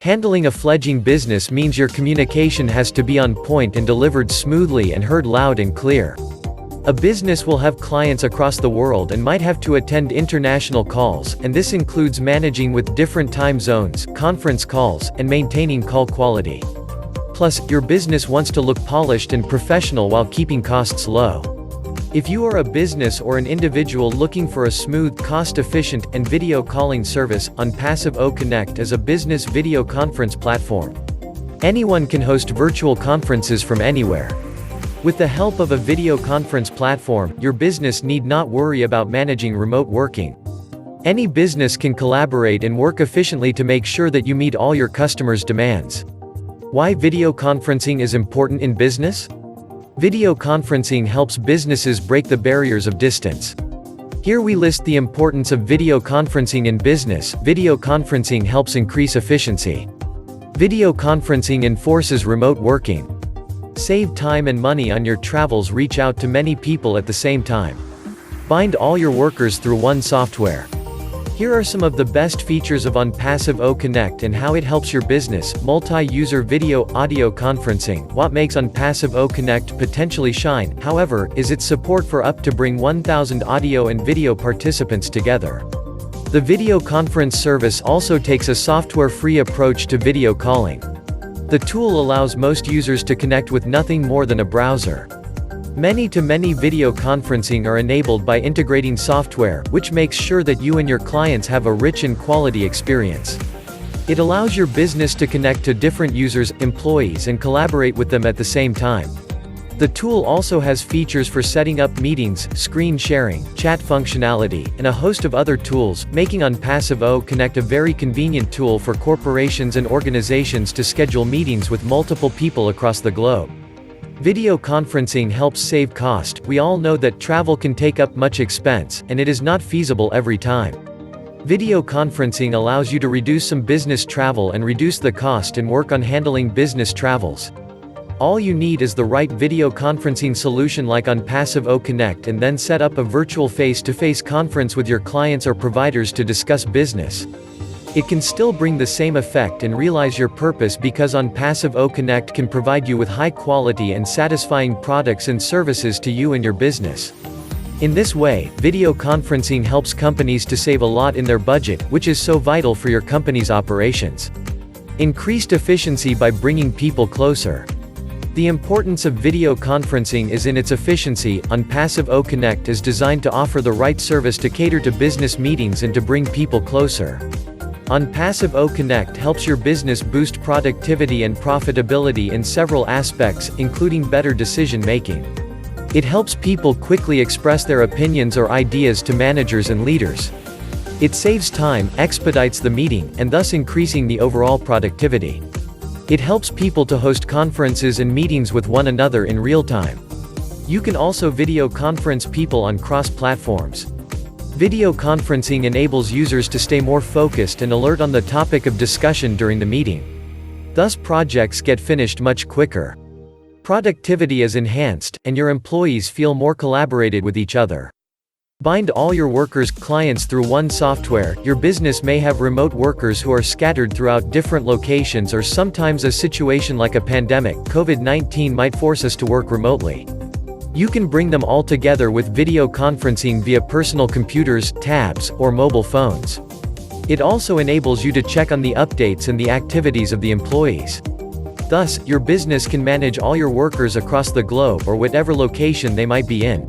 Handling a fledging business means your communication has to be on point and delivered smoothly and heard loud and clear. A business will have clients across the world and might have to attend international calls, and this includes managing with different time zones, conference calls, and maintaining call quality. Plus, your business wants to look polished and professional while keeping costs low. If you are a business or an individual looking for a smooth, cost-efficient, and video calling service, ONPASSIVE Connect is a business video conference platform. Anyone can host virtual conferences from anywhere. With the help of a video conference platform, your business need not worry about managing remote working. Any business can collaborate and work efficiently to make sure that you meet all your customers' demands. Why video conferencing is important in business? Video conferencing helps businesses break the barriers of distance. Here we list the importance of video conferencing in business. Video conferencing helps increase efficiency. Video conferencing enforces remote working. Save time and money on your travels. Reach out to many people at the same time. Bind all your workers through one software. Here are some of the best features of ONPASSIVE Connect and how it helps your business. Multi-user video audio conferencing. What makes ONPASSIVE Connect potentially shine, however, is its support for up to bring 1,000 audio and video participants together. The video conference service also takes a software-free approach to video calling. The tool allows most users to connect with nothing more than a browser. Many-to-many video conferencing are enabled by integrating software, which makes sure that you and your clients have a rich and quality experience. It allows your business to connect to different users, employees, and collaborate with them at the same time. The tool also has features for setting up meetings, screen sharing, chat functionality, and a host of other tools, making ONPASSIVE Connect a very convenient tool for corporations and organizations to schedule meetings with multiple people across the globe. Video conferencing helps save cost. We all know that travel can take up much expense, and it is not feasible every time. Video conferencing allows you to reduce some business travel and reduce the cost and work on handling business travels. All you need is the right video conferencing solution like ONPASSIVE Connect, and then set up a virtual face-to-face conference with your clients or providers to discuss business. It can still bring the same effect and realize your purpose because ONPASSIVE Connect can provide you with high quality and satisfying products and services to you and your business. In this way, video conferencing helps companies to save a lot in their budget, which is so vital for your company's operations. Increased efficiency by bringing people closer. The importance of video conferencing is in its efficiency. ONPASSIVE Connect is designed to offer the right service to cater to business meetings and to bring people closer. ONPASSIVE Connect helps your business boost productivity and profitability in several aspects, including better decision-making. It helps people quickly express their opinions or ideas to managers and leaders. It saves time, expedites the meeting, and thus increasing the overall productivity. It helps people to host conferences and meetings with one another in real time. You can also video conference people on cross-platforms. Video conferencing enables users to stay more focused and alert on the topic of discussion during the meeting. Thus projects get finished much quicker. Productivity is enhanced, and your employees feel more collaborated with each other. Bind all your workers' clients through one software. Your business may have remote workers who are scattered throughout different locations, or sometimes a situation like a pandemic, COVID-19 might force us to work remotely. You can bring them all together with video conferencing via personal computers, tabs, or mobile phones. It also enables you to check on the updates and the activities of the employees. Thus, your business can manage all your workers across the globe or whatever location they might be in.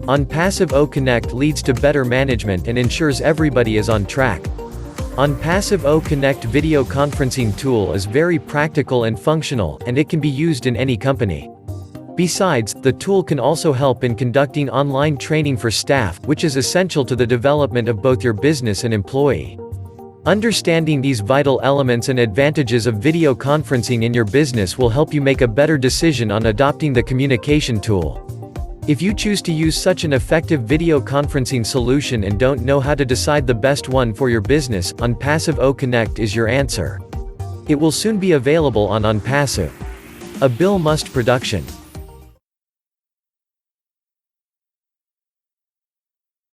ONPASSIVE Connect leads to better management and ensures everybody is on track. ONPASSIVE Connect video conferencing tool is very practical and functional, and it can be used in any company. Besides, the tool can also help in conducting online training for staff, which is essential to the development of both your business and employee. Understanding these vital elements and advantages of video conferencing in your business will help you make a better decision on adopting the communication tool. If you choose to use such an effective video conferencing solution and don't know how to decide the best one for your business, ONPASSIVE Connect is your answer. It will soon be available on ONPASSIVE. A Bill Must production.